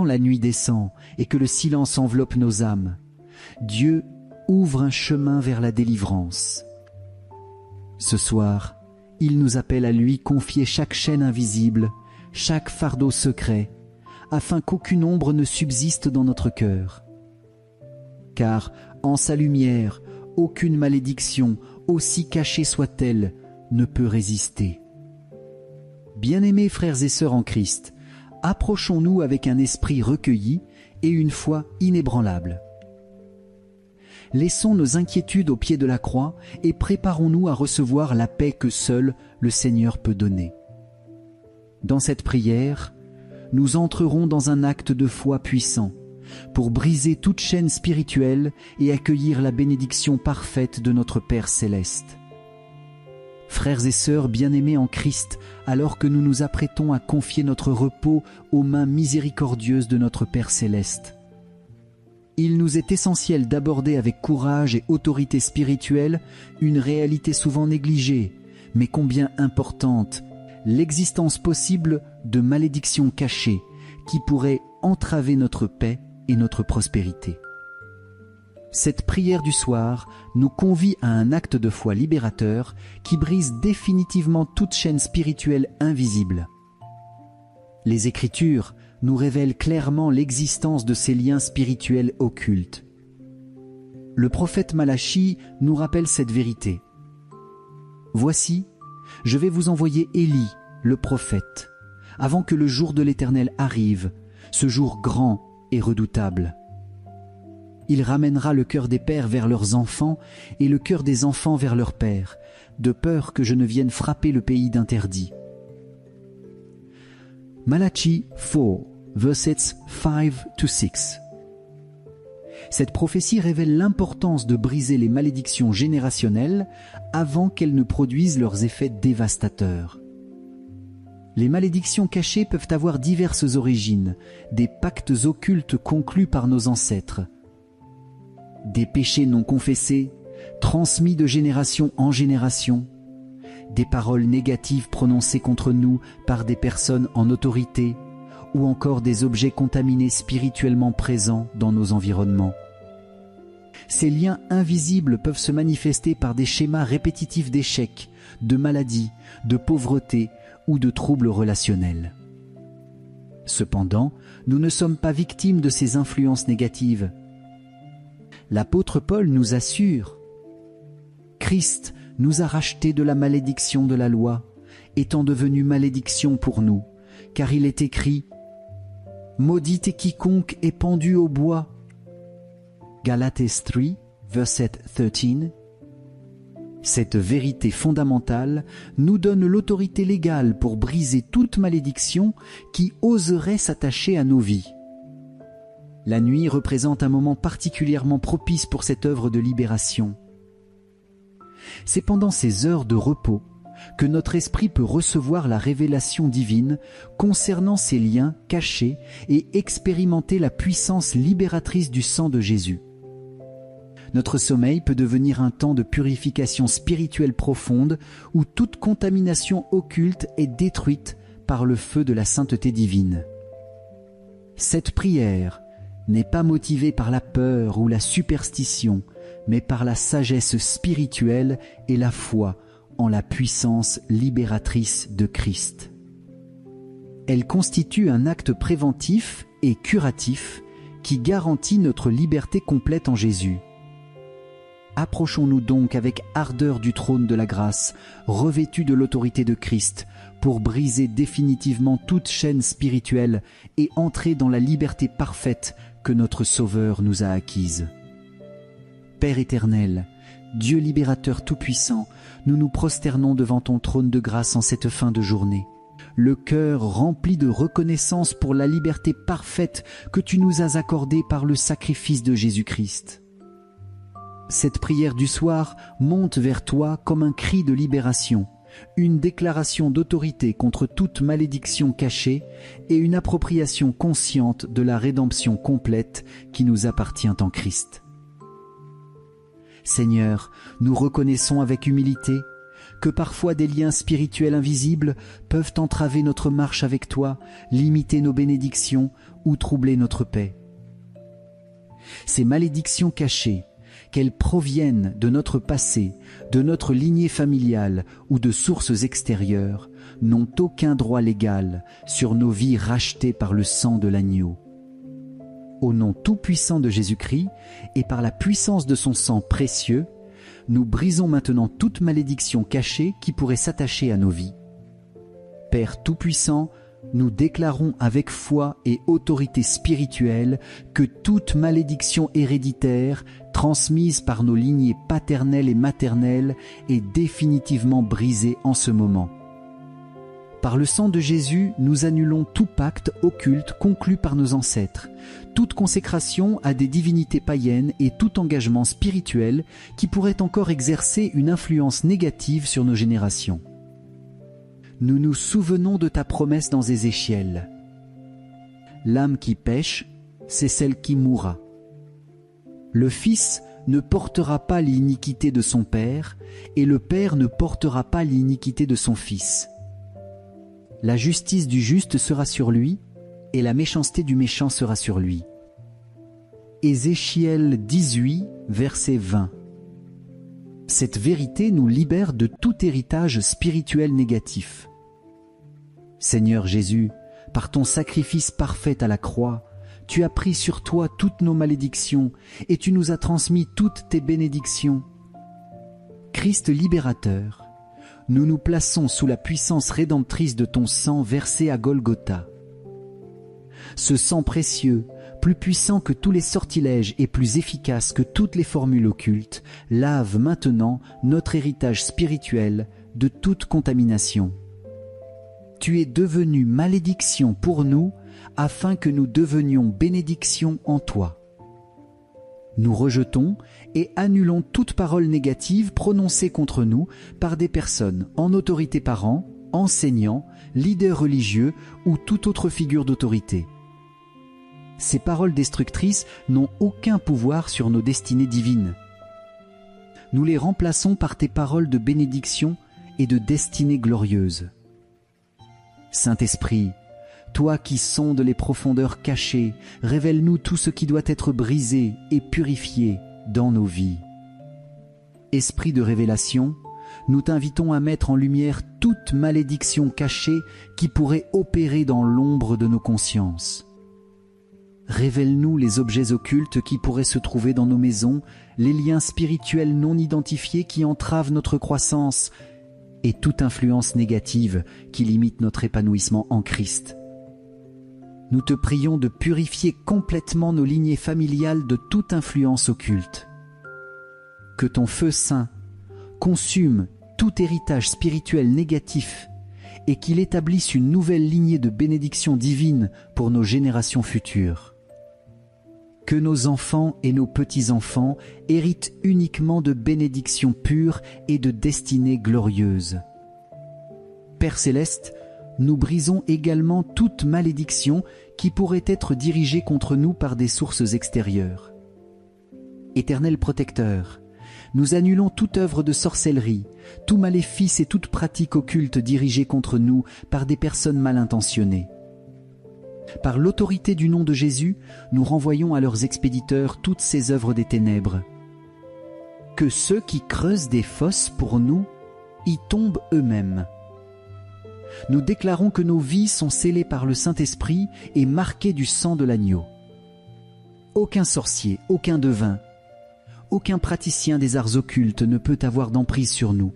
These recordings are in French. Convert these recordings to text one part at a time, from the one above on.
la nuit descend et que le silence enveloppe nos âmes, Dieu ouvre un chemin vers la délivrance. Ce soir, il nous appelle à lui confier chaque chaîne invisible, chaque fardeau secret, afin qu'aucune ombre ne subsiste dans notre cœur. Car, en sa lumière, aucune malédiction, aussi cachée soit-elle, ne peut résister. Bien-aimés frères et sœurs en Christ, approchons-nous avec un esprit recueilli et une foi inébranlable. Laissons nos inquiétudes au pied de la croix et préparons-nous à recevoir la paix que seul le Seigneur peut donner. Dans cette prière, nous entrerons dans un acte de foi puissant pour briser toute chaîne spirituelle et accueillir la bénédiction parfaite de notre Père céleste. Frères et sœurs bien-aimés en Christ, alors que nous nous apprêtons à confier notre repos aux mains miséricordieuses de notre Père céleste, il nous est essentiel d'aborder avec courage et autorité spirituelle une réalité souvent négligée, mais combien importante, l'existence possible de malédictions cachées qui pourraient entraver notre paix et notre prospérité. Cette prière du soir nous convie à un acte de foi libérateur qui brise définitivement toute chaîne spirituelle invisible. Les Écritures nous révèlent clairement l'existence de ces liens spirituels occultes. Le prophète Malachie nous rappelle cette vérité. « Voici, je vais vous envoyer Élie, le prophète, avant que le jour de l'Éternel arrive, ce jour grand et redoutable. Il ramènera le cœur des pères vers leurs enfants et le cœur des enfants vers leurs pères, de peur que je ne vienne frapper le pays d'interdit. » Malachie 4, versets 5-6. Cette prophétie révèle l'importance de briser les malédictions générationnelles avant qu'elles ne produisent leurs effets dévastateurs. Les malédictions cachées peuvent avoir diverses origines, des pactes occultes conclus par nos ancêtres, des péchés non confessés, transmis de génération en génération, des paroles négatives prononcées contre nous par des personnes en autorité, ou encore des objets contaminés spirituellement présents dans nos environnements. Ces liens invisibles peuvent se manifester par des schémas répétitifs d'échecs, de maladies, de pauvreté ou de troubles relationnels. Cependant, nous ne sommes pas victimes de ces influences négatives. L'apôtre Paul nous assure « Christ nous a rachetés de la malédiction de la loi, étant devenu malédiction pour nous, car il est écrit « Maudit est quiconque est pendu au bois » Galates 3, verset 13. Cette vérité fondamentale nous donne l'autorité légale pour briser toute malédiction qui oserait s'attacher à nos vies. La nuit représente un moment particulièrement propice pour cette œuvre de libération. C'est pendant ces heures de repos que notre esprit peut recevoir la révélation divine concernant ces liens cachés et expérimenter la puissance libératrice du sang de Jésus. Notre sommeil peut devenir un temps de purification spirituelle profonde où toute contamination occulte est détruite par le feu de la sainteté divine. Cette prière n'est pas motivée par la peur ou la superstition, mais par la sagesse spirituelle et la foi en la puissance libératrice de Christ. Elle constitue un acte préventif et curatif qui garantit notre liberté complète en Jésus. Approchons-nous donc avec ardeur du trône de la grâce, revêtus de l'autorité de Christ, pour briser définitivement toute chaîne spirituelle et entrer dans la liberté parfaite que notre Sauveur nous a acquise. Père éternel, Dieu libérateur tout-puissant, nous nous prosternons devant ton trône de grâce en cette fin de journée, le cœur rempli de reconnaissance pour la liberté parfaite que tu nous as accordée par le sacrifice de Jésus-Christ. Cette prière du soir monte vers toi comme un cri de libération, une déclaration d'autorité contre toute malédiction cachée et une appropriation consciente de la rédemption complète qui nous appartient en Christ. Seigneur, nous reconnaissons avec humilité que parfois des liens spirituels invisibles peuvent entraver notre marche avec toi, limiter nos bénédictions ou troubler notre paix. Ces malédictions cachées, qu'elles proviennent de notre passé, de notre lignée familiale ou de sources extérieures, n'ont aucun droit légal sur nos vies rachetées par le sang de l'agneau. Au nom tout-puissant de Jésus-Christ et par la puissance de son sang précieux, nous brisons maintenant toute malédiction cachée qui pourrait s'attacher à nos vies. Père tout-puissant, nous déclarons avec foi et autorité spirituelle que toute malédiction héréditaire transmise par nos lignées paternelles et maternelles est définitivement brisée en ce moment. Par le sang de Jésus, nous annulons tout pacte occulte conclu par nos ancêtres, toute consécration à des divinités païennes et tout engagement spirituel qui pourrait encore exercer une influence négative sur nos générations. Nous nous souvenons de ta promesse dans Ézéchiel. L'âme qui pêche, c'est celle qui mourra. Le fils ne portera pas l'iniquité de son père, et le père ne portera pas l'iniquité de son fils. La justice du juste sera sur lui, et la méchanceté du méchant sera sur lui. Ézéchiel 18, verset 20. Cette vérité nous libère de tout héritage spirituel négatif. Seigneur Jésus, par ton sacrifice parfait à la croix, tu as pris sur toi toutes nos malédictions et tu nous as transmis toutes tes bénédictions. Christ libérateur, nous nous plaçons sous la puissance rédemptrice de ton sang versé à Golgotha. Ce sang précieux, plus puissant que tous les sortilèges et plus efficace que toutes les formules occultes, lave maintenant notre héritage spirituel de toute contamination. Tu es devenu malédiction pour nous, afin que nous devenions bénédiction en toi. Nous rejetons et annulons toute parole négative prononcée contre nous par des personnes en autorité parents, enseignants, leaders religieux ou toute autre figure d'autorité. Ces paroles destructrices n'ont aucun pouvoir sur nos destinées divines. Nous les remplaçons par tes paroles de bénédiction et de destinée glorieuse. Saint-Esprit, toi qui sondes les profondeurs cachées, révèle-nous tout ce qui doit être brisé et purifié dans nos vies. Esprit de révélation, nous t'invitons à mettre en lumière toute malédiction cachée qui pourrait opérer dans l'ombre de nos consciences. Révèle-nous les objets occultes qui pourraient se trouver dans nos maisons, les liens spirituels non identifiés qui entravent notre croissance et toute influence négative qui limite notre épanouissement en Christ. Nous te prions de purifier complètement nos lignées familiales de toute influence occulte. Que ton feu saint consume tout héritage spirituel négatif et qu'il établisse une nouvelle lignée de bénédictions divines pour nos générations futures. Que nos enfants et nos petits-enfants héritent uniquement de bénédictions pures et de destinées glorieuses. Père céleste, nous brisons également toute malédiction qui pourrait être dirigée contre nous par des sources extérieures. Éternel protecteur, nous annulons toute œuvre de sorcellerie, tout maléfice et toute pratique occulte dirigée contre nous par des personnes mal intentionnées. Par l'autorité du nom de Jésus, nous renvoyons à leurs expéditeurs toutes ces œuvres des ténèbres. Que ceux qui creusent des fosses pour nous y tombent eux-mêmes. Nous déclarons que nos vies sont scellées par le Saint-Esprit et marquées du sang de l'agneau. Aucun sorcier, aucun devin, aucun praticien des arts occultes ne peut avoir d'emprise sur nous.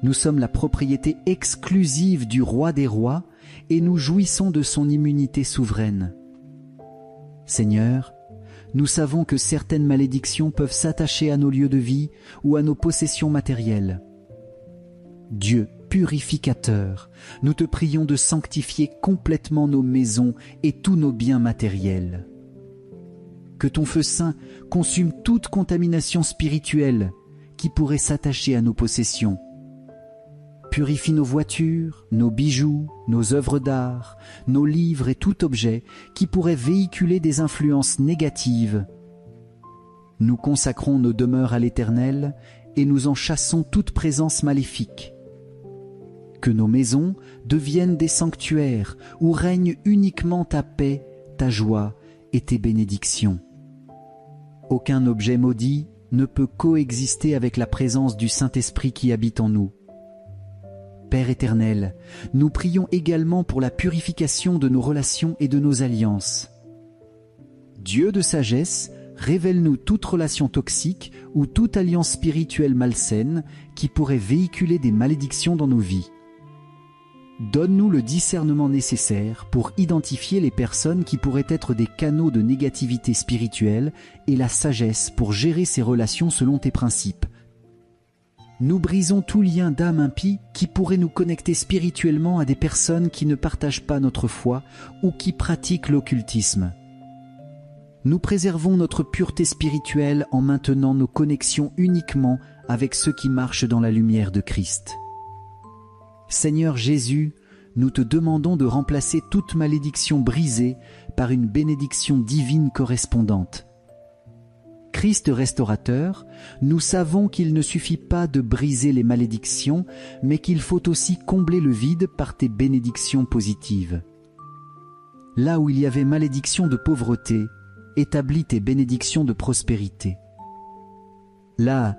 Nous sommes la propriété exclusive du Roi des rois et nous jouissons de son immunité souveraine. Seigneur, nous savons que certaines malédictions peuvent s'attacher à nos lieux de vie ou à nos possessions matérielles. Dieu purificateur, nous te prions de sanctifier complètement nos maisons et tous nos biens matériels. Que ton feu saint consume toute contamination spirituelle qui pourrait s'attacher à nos possessions. Purifie nos voitures, nos bijoux, nos œuvres d'art, nos livres et tout objet qui pourrait véhiculer des influences négatives. Nous consacrons nos demeures à l'Éternel et nous en chassons toute présence maléfique. Que nos maisons deviennent des sanctuaires où règne uniquement ta paix ta joie et tes bénédictions. Aucun objet maudit ne peut coexister avec la présence du Saint-Esprit qui habite en nous. Père éternel, nous prions également pour la purification de nos relations et de nos alliances. Dieu de sagesse, révèle-nous toute relation toxique ou toute alliance spirituelle malsaine qui pourrait véhiculer des malédictions dans nos vies. Donne-nous le discernement nécessaire pour identifier les personnes qui pourraient être des canaux de négativité spirituelle et la sagesse pour gérer ces relations selon tes principes. Nous brisons tout lien d'âme impie qui pourrait nous connecter spirituellement à des personnes qui ne partagent pas notre foi ou qui pratiquent l'occultisme. Nous préservons notre pureté spirituelle en maintenant nos connexions uniquement avec ceux qui marchent dans la lumière de Christ. Seigneur Jésus, nous te demandons de remplacer toute malédiction brisée par une bénédiction divine correspondante. Christ restaurateur, nous savons qu'il ne suffit pas de briser les malédictions, mais qu'il faut aussi combler le vide par tes bénédictions positives. Là où il y avait malédiction de pauvreté, établis tes bénédictions de prospérité. Là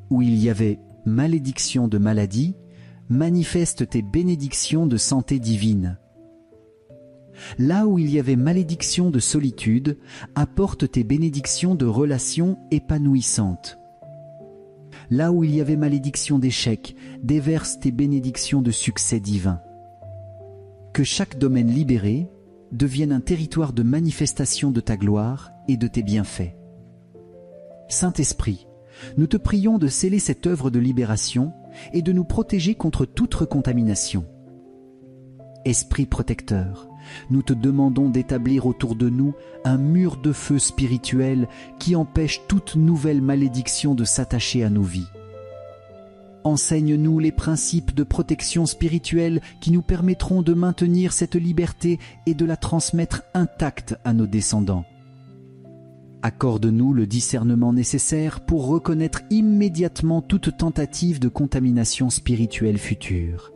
où il y avait malédiction de maladie, manifeste tes bénédictions de santé divine. Là où il y avait malédiction de solitude, apporte tes bénédictions de relations épanouissantes. Là où il y avait malédiction d'échec, déverse tes bénédictions de succès divin. Que chaque domaine libéré devienne un territoire de manifestation de ta gloire et de tes bienfaits. Saint-Esprit, nous te prions de sceller cette œuvre de libération et de nous protéger contre toute recontamination. Esprit protecteur, nous te demandons d'établir autour de nous un mur de feu spirituel qui empêche toute nouvelle malédiction de s'attacher à nos vies. Enseigne-nous les principes de protection spirituelle qui nous permettront de maintenir cette liberté et de la transmettre intacte à nos descendants. Accorde-nous le discernement nécessaire pour reconnaître immédiatement toute tentative de contamination spirituelle future.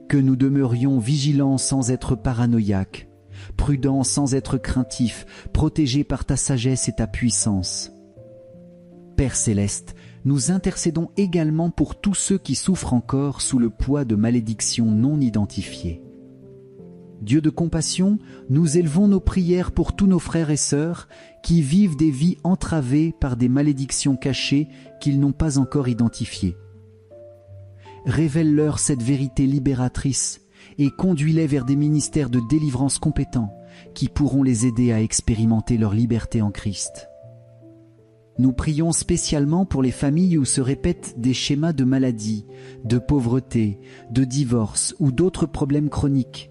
Que nous demeurions vigilants sans être paranoïaques, prudents sans être craintifs, protégés par ta sagesse et ta puissance. Père céleste, nous intercédons également pour tous ceux qui souffrent encore sous le poids de malédictions non identifiées. Dieu de compassion, nous élevons nos prières pour tous nos frères et sœurs qui vivent des vies entravées par des malédictions cachées qu'ils n'ont pas encore identifiées. Révèle-leur cette vérité libératrice et conduis-les vers des ministères de délivrance compétents qui pourront les aider à expérimenter leur liberté en Christ. Nous prions spécialement pour les familles où se répètent des schémas de maladie, de pauvreté, de divorce ou d'autres problèmes chroniques.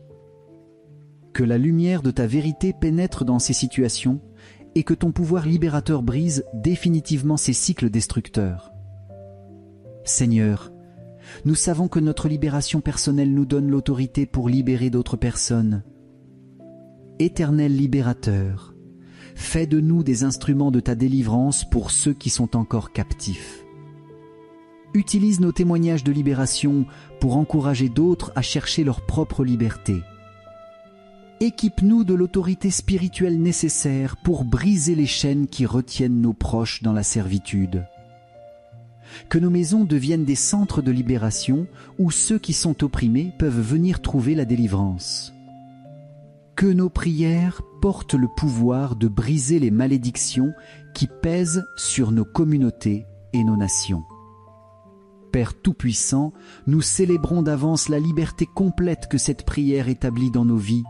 Que la lumière de ta vérité pénètre dans ces situations et que ton pouvoir libérateur brise définitivement ces cycles destructeurs. Seigneur, nous savons que notre libération personnelle nous donne l'autorité pour libérer d'autres personnes. Éternel libérateur, fais de nous des instruments de ta délivrance pour ceux qui sont encore captifs. Utilise nos témoignages de libération pour encourager d'autres à chercher leur propre liberté. Équipe-nous de l'autorité spirituelle nécessaire pour briser les chaînes qui retiennent nos proches dans la servitude. Que nos maisons deviennent des centres de libération où ceux qui sont opprimés peuvent venir trouver la délivrance. Que nos prières portent le pouvoir de briser les malédictions qui pèsent sur nos communautés et nos nations. Père Tout-Puissant, nous célébrons d'avance la liberté complète que cette prière établit dans nos vies.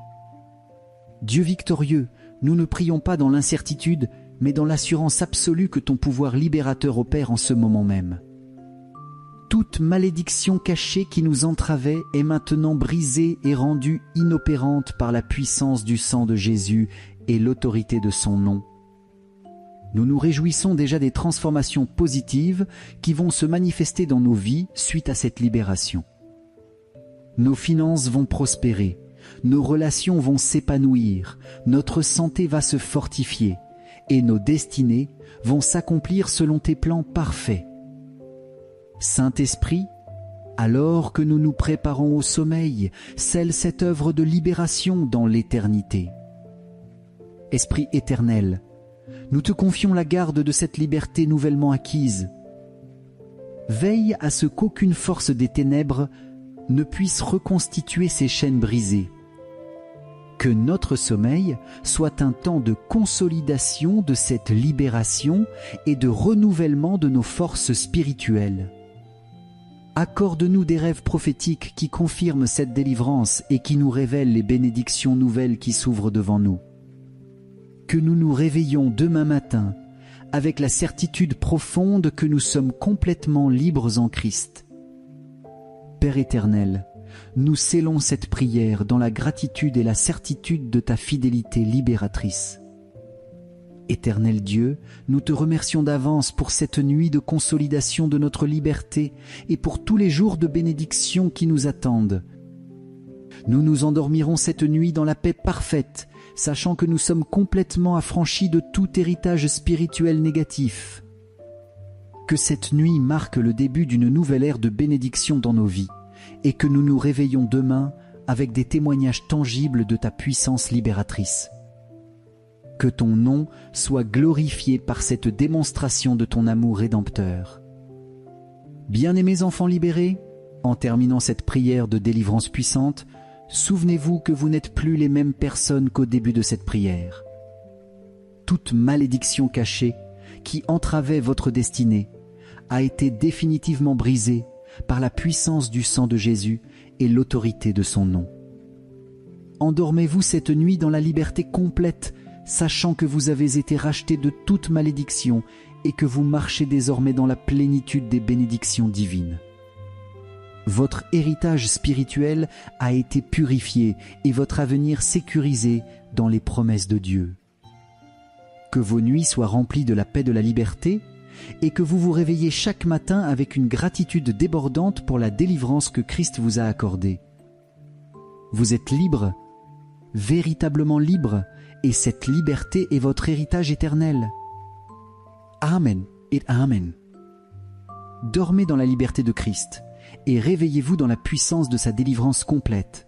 Dieu victorieux, nous ne prions pas dans l'incertitude, mais dans l'assurance absolue que ton pouvoir libérateur opère en ce moment même. Toute malédiction cachée qui nous entravait est maintenant brisée et rendue inopérante par la puissance du sang de Jésus et l'autorité de son nom. Nous nous réjouissons déjà des transformations positives qui vont se manifester dans nos vies suite à cette libération. Nos finances vont prospérer, nos relations vont s'épanouir, notre santé va se fortifier et nos destinées vont s'accomplir selon tes plans parfaits. Saint-Esprit, alors que nous nous préparons au sommeil, scelle cette œuvre de libération dans l'éternité. Esprit éternel, nous te confions la garde de cette liberté nouvellement acquise. Veille à ce qu'aucune force des ténèbres ne puisse reconstituer ces chaînes brisées. Que notre sommeil soit un temps de consolidation de cette libération et de renouvellement de nos forces spirituelles. Accorde-nous des rêves prophétiques qui confirment cette délivrance et qui nous révèlent les bénédictions nouvelles qui s'ouvrent devant nous. Que nous nous réveillons demain matin avec la certitude profonde que nous sommes complètement libres en Christ. Père éternel, nous scellons cette prière dans la gratitude et la certitude de ta fidélité libératrice. Éternel Dieu, nous te remercions d'avance pour cette nuit de consolidation de notre liberté et pour tous les jours de bénédiction qui nous attendent. Nous nous endormirons cette nuit dans la paix parfaite, sachant que nous sommes complètement affranchis de tout héritage spirituel négatif. Que cette nuit marque le début d'une nouvelle ère de bénédiction dans nos vies et que nous nous réveillons demain avec des témoignages tangibles de ta puissance libératrice. Que ton nom soit glorifié par cette démonstration de ton amour rédempteur. Bien-aimés enfants libérés, en terminant cette prière de délivrance puissante, souvenez-vous que vous n'êtes plus les mêmes personnes qu'au début de cette prière. Toute malédiction cachée qui entravait votre destinée a été définitivement brisée par la puissance du sang de Jésus et l'autorité de son nom. Endormez-vous cette nuit dans la liberté complète, sachant que vous avez été rachetés de toute malédiction et que vous marchez désormais dans la plénitude des bénédictions divines. Votre héritage spirituel a été purifié et votre avenir sécurisé dans les promesses de Dieu. Que vos nuits soient remplies de la paix de la liberté et que vous vous réveillez chaque matin avec une gratitude débordante pour la délivrance que Christ vous a accordée. Vous êtes libre, véritablement libre, et cette liberté est votre héritage éternel. Amen et Amen. Dormez dans la liberté de Christ et réveillez-vous dans la puissance de sa délivrance complète.